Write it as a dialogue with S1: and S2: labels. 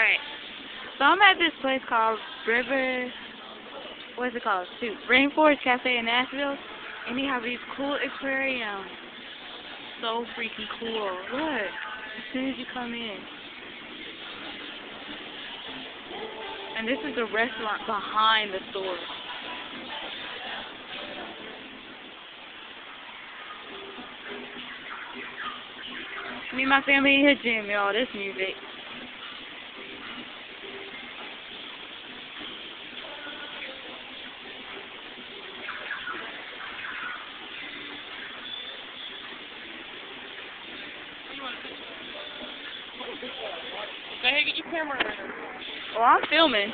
S1: Alright. So I'm at this place called what's it called? Shoot, Rainforest Cafe in Nashville. And they have these cool aquariums. So freaking cool. Look, as soon as you come in. And this is the restaurant behind the store. Me and my family in here jamming all this music.
S2: Go ahead, get your camera.
S1: Oh, I'm filming.